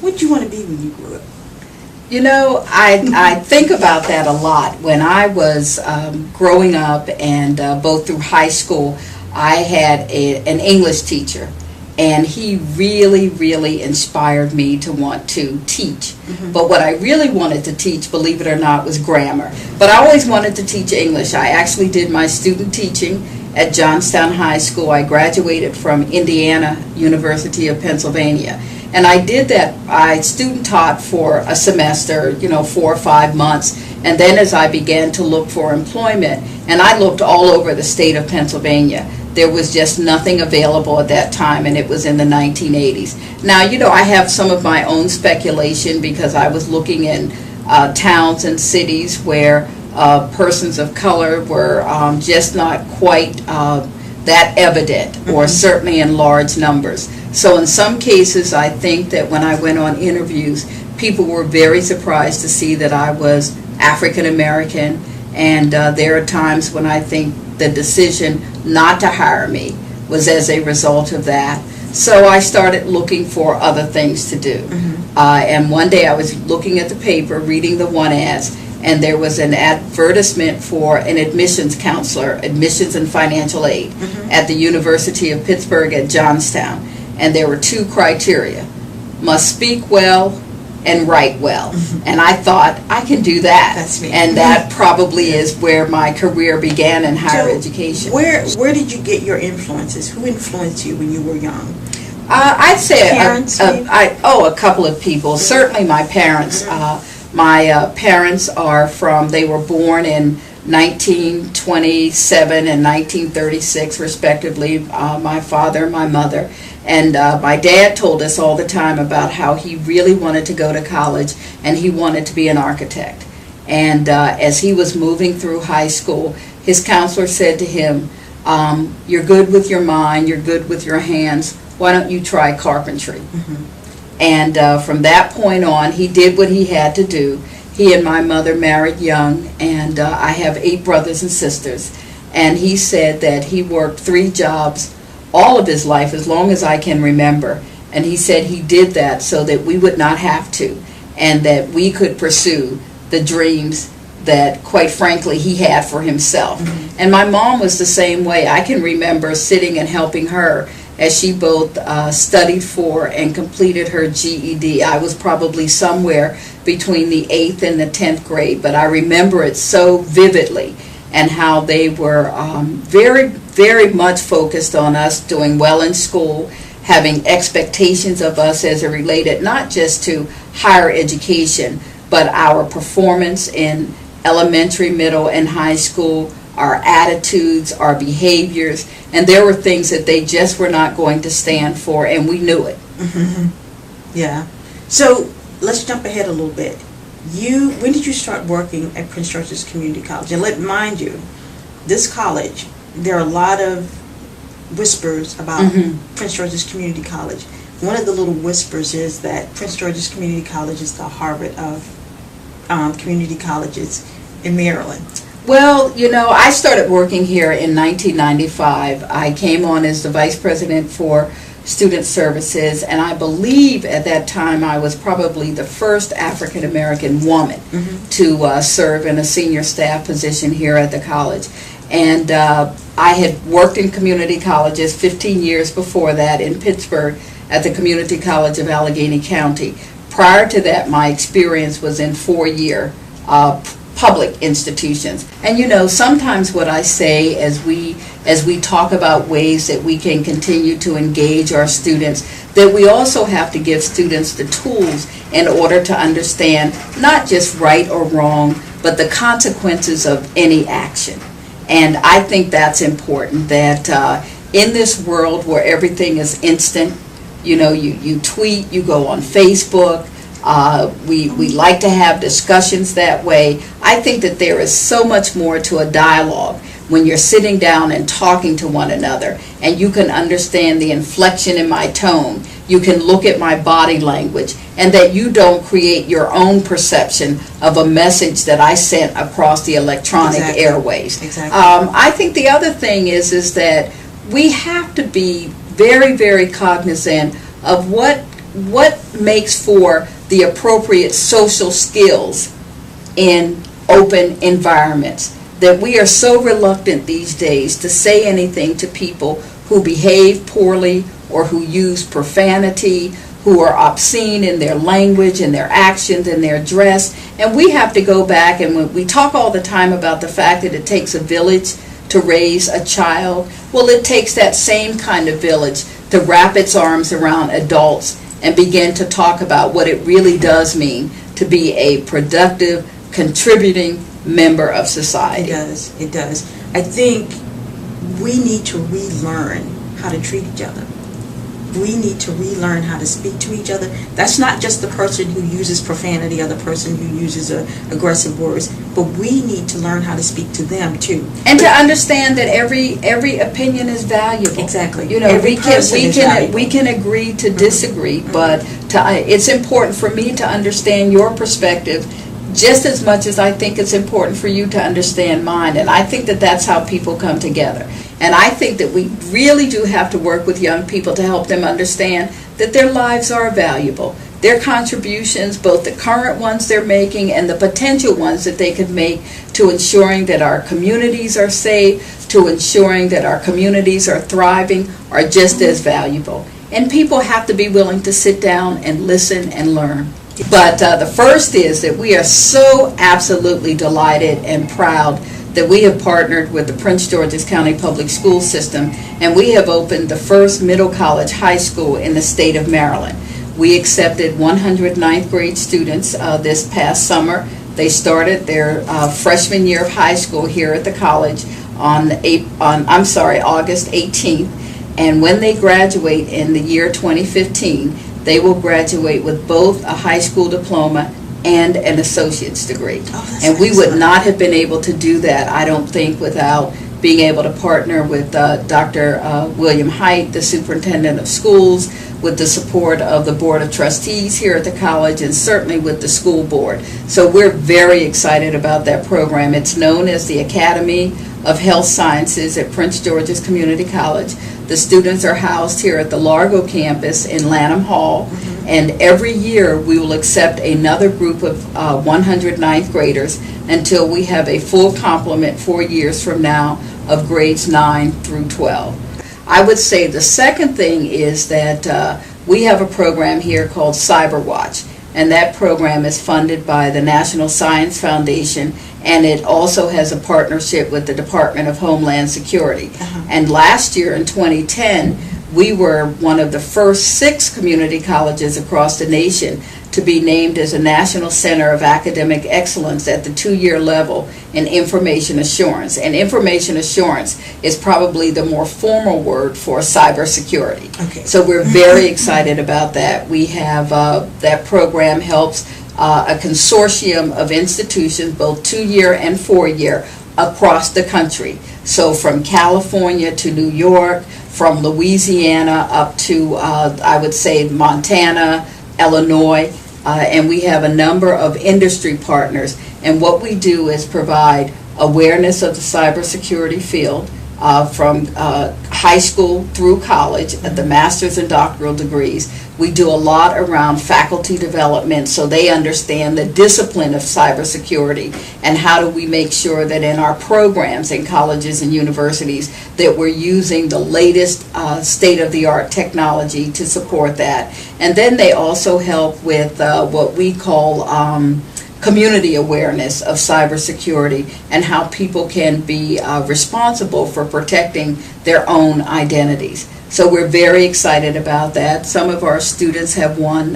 What did you want to be when you grew up? You know, I think about that a lot. When I was growing up and both through high school, I had an English teacher, and he really inspired me to want to teach. But what I really wanted to teach, believe it or not, was grammar. But I always wanted to teach English. I actually did my student teaching at Johnstown High School. I graduated from Indiana University of Pennsylvania. And I did that. I student taught for a semester, 4 or 5 months. And then as I began to look for employment, and I looked all over the state of Pennsylvania, there was just nothing available at that time, and it was in the 1980s. Now, I have some of my own speculation because I was looking in towns and cities where persons of color were just not quite that evident, or certainly in large numbers. So in some cases, I think that when I went on interviews, people were very surprised to see that I was African American, and there are times when I think the decision not to hire me was as a result of that. So I started looking for other things to do. And one day I was looking at the paper, reading the want ads, and there was an advertisement for an admissions counselor, admissions and financial aid, at the University of Pittsburgh at Johnstown. And there were 2 criteria: must speak well and write well. And I thought, I can do that. That's me. And that probably is where my career began in higher education. Where did you get your influences? Who influenced you when you were young? I'd say Parents, a couple of people. Certainly my parents. My parents they were born in 1927 and 1936 respectively, my father and my mother. And my dad told us all the time about how he really wanted to go to college and he wanted to be an architect. And as he was moving through high school, his counselor said to him, you're good with your mind, you're good with your hands, why don't you try carpentry? And from that point on, he did what he had to do. He and my mother married young, and I have 8 brothers and sisters. And he said that he worked 3 jobs all of his life, as long as I can remember. And he said he did that so that we would not have to, and that we could pursue the dreams that, quite frankly, he had for himself. And my mom was the same way. I can remember sitting and helping her as she both studied for and completed her GED. I was probably somewhere between the 8th and the 10th grade, but I remember it so vividly, and how they were very much focused on us doing well in school, having expectations of us as it related not just to higher education, but our performance in elementary, middle, and high school, our attitudes, our behaviors, and there were things that they just were not going to stand for, and we knew it. Yeah. So let's jump ahead a little bit. When did you start working at Prince George's Community College? And mind you, this college, there are a lot of whispers about Prince George's Community College. One of the little whispers is that Prince George's Community College is the Harvard of community colleges in Maryland. Well, I started working here in 1995. I came on as the vice president for student services, and I believe at that time I was probably the first African American woman to serve in a senior staff position here at the college. And I had worked in community colleges 15 years before that in Pittsburgh at the Community College of Allegheny County. Prior to that, my experience was in 4-year public institutions. And sometimes what I say as we talk about ways that we can continue to engage our students, that we also have to give students the tools in order to understand not just right or wrong, but the consequences of any action. And I think that's important, that in this world where everything is instant, you tweet, you go on Facebook, we like to have discussions that way. I think that there is so much more to a dialogue when you're sitting down and talking to one another, and you can understand the inflection in my tone, you can look at my body language, and that you don't create your own perception of a message that I sent across the electronic airwaves. I think the other thing is that we have to be very, very cognizant of what what makes for the appropriate social skills in open environments, that we are so reluctant these days to say anything to people who behave poorly or who use profanity, who are obscene in their language and their actions and their dress. And we have to go back, and we talk all the time about the fact that it takes a village to raise a child. Well, it takes that same kind of village to wrap its arms around adults and begin to talk about what it really does mean to be a productive, contributing member of society. It does. I think we need to relearn how to treat each other. We need to relearn how to speak to each other. That's not just the person who uses profanity or the person who uses aggressive words, but we need to learn how to speak to them too. And to understand that every opinion is valuable. Exactly. You know, we can agree to disagree, but it's important for me to understand your perspective just as much as I think it's important for you to understand mine. And I think that that's how people come together. And I think that we really do have to work with young people to help them understand that their lives are valuable. Their contributions, both the current ones they're making and the potential ones that they could make to ensuring that our communities are safe, to ensuring that our communities are thriving, are just as valuable. And people have to be willing to sit down and listen and learn. But the first is that we are so absolutely delighted and proud that we have partnered with the Prince George's County Public School System, and we have opened the first middle college high school in the state of Maryland. We accepted 109th grade students this past summer. They started their freshman year of high school here at the college on August 18th, and when they graduate in the year 2015, they will graduate with both a high school diploma and an associate's degree. And we would not have been able to do that, I don't think, without being able to partner with Dr. William Height, the superintendent of schools, with the support of the Board of Trustees here at the college, and certainly with the school board. So we're very excited about that program. It's known as the Academy of Health Sciences at Prince George's Community College. The students are housed here at the Largo campus in Lanham Hall, and every year we will accept another group of 109th graders until we have a full complement 4 years from now of grades 9 through 12. I would say the second thing is that we have a program here called Cyber Watch, and that program is funded by the National Science Foundation, and it also has a partnership with the Department of Homeland Security. And last year in 2010, we were one of the first 6 community colleges across the nation to be named as a National Center of Academic Excellence at the 2-year level in information assurance. And information assurance is probably the more formal word for cybersecurity. Okay. So we're very excited about that. We have that program helps a consortium of institutions, both 2-year and 4-year, across the country. So from California to New York, from Louisiana up to, I would say, Montana, Illinois, and we have a number of industry partners. And what we do is provide awareness of the cybersecurity field from high school through college, the master's and doctoral degrees. We do a lot around faculty development so they understand the discipline of cybersecurity, and how do we make sure that in our programs in colleges and universities that we're using the latest state-of-the-art technology to support that. And then they also help with what we call community awareness of cybersecurity and how people can be responsible for protecting their own identities. So we're very excited about that. Some of our students have won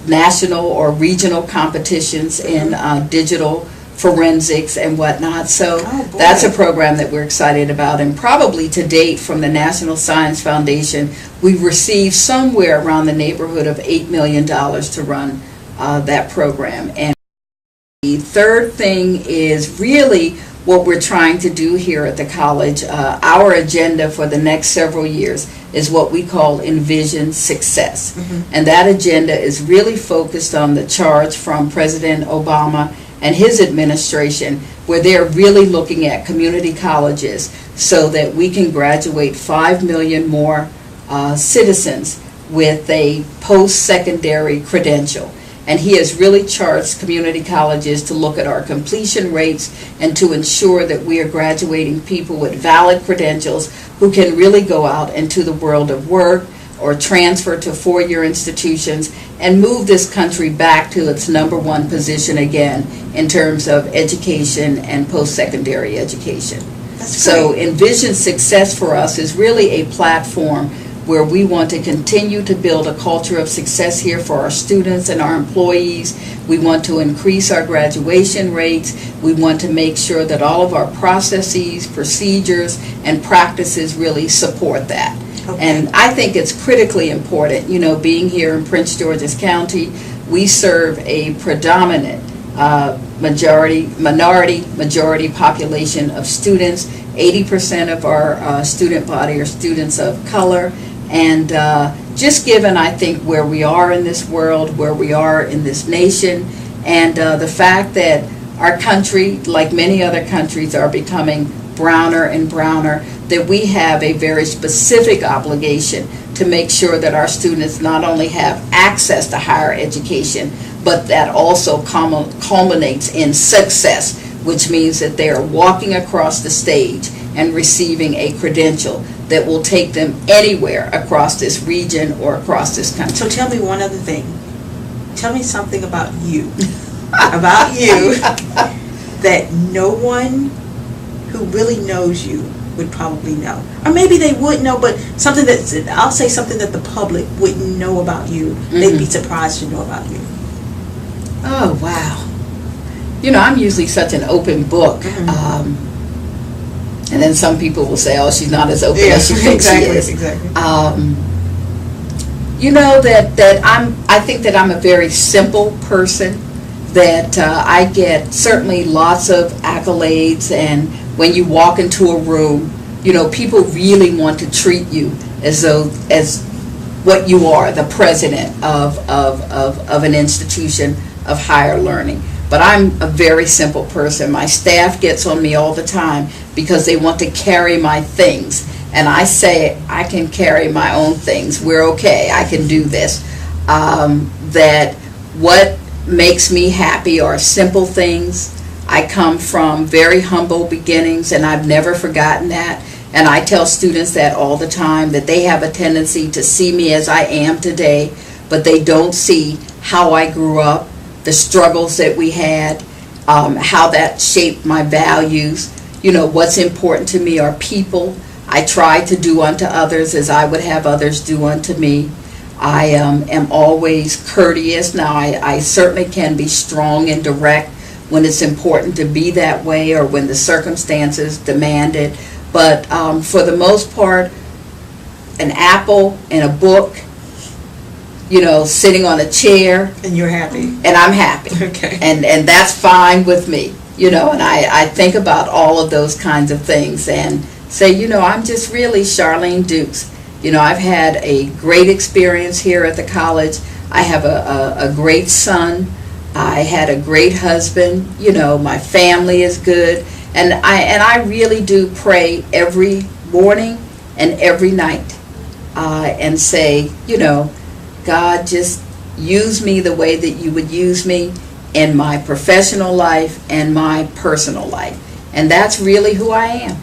national or regional competitions in digital forensics and whatnot. So that's a program that we're excited about. And probably to date from the National Science Foundation, we've received somewhere around the neighborhood of $8 million to run that program. And the third thing is really what we're trying to do here at the college. Our agenda for the next several years is what we call Envision Success. And that agenda is really focused on the charge from President Obama and his administration, where they're really looking at community colleges so that we can graduate 5 million more citizens with a post-secondary credential. And he has really charged community colleges to look at our completion rates and to ensure that we are graduating people with valid credentials who can really go out into the world of work or transfer to four-year institutions and move this country back to its #1 position again in terms of education and post-secondary education. So Envision Success for us is really a platform where we want to continue to build a culture of success here for our students and our employees. We want to increase our graduation rates. We want to make sure that all of our processes, procedures, and practices really support that. Okay. And I think it's critically important, you know, being here in Prince George's County, we serve a predominant minority population of students. 80% of our student body are students of color. And just given, I think, where we are in this world, where we are in this nation, and the fact that our country, like many other countries, are becoming browner and browner, that we have a very specific obligation to make sure that our students not only have access to higher education, but that also culminates in success, which means that they are walking across the stage and receiving a credential that will take them anywhere across this region or across this country. So tell me one other thing. Tell me something about you, that no one who really knows you would probably know. Or maybe they would know, but something I'll say something that the public wouldn't know about you. Mm-hmm. They'd be surprised to know about you. Oh, wow. You know, I'm usually such an open book. Mm-hmm. And then some people will say, oh, she's not as open as she thinks she is. Exactly. You know, I think that I'm a very simple person, that I get certainly lots of accolades, and when you walk into a room, you know, people really want to treat you as what you are, the president of an institution of higher learning. But I'm a very simple person. My staff gets on me all the time because they want to carry my things. And I say, I can carry my own things. We're okay. I can do this. That what makes me happy are simple things. I come from very humble beginnings, and I've never forgotten that. And I tell students that all the time, that they have a tendency to see me as I am today, but they don't see how I grew up, the struggles that we had, how that shaped my values. You know, what's important to me are people. I try to do unto others as I would have others do unto me. I am always courteous. Now, I certainly can be strong and direct when it's important to be that way or when the circumstances demand it. But for the most part, an apple and a book, you know, sitting on a chair. And you're happy. And I'm happy. Okay. And that's fine with me, you know, and I think about all of those kinds of things and say, you know, I'm just really Charlene Dukes. You know, I've had a great experience here at the college. I have a great son. I had a great husband. You know, my family is good. And I really do pray every morning and every night and say, you know, God, just use me the way that you would use me in my professional life and my personal life. And that's really who I am.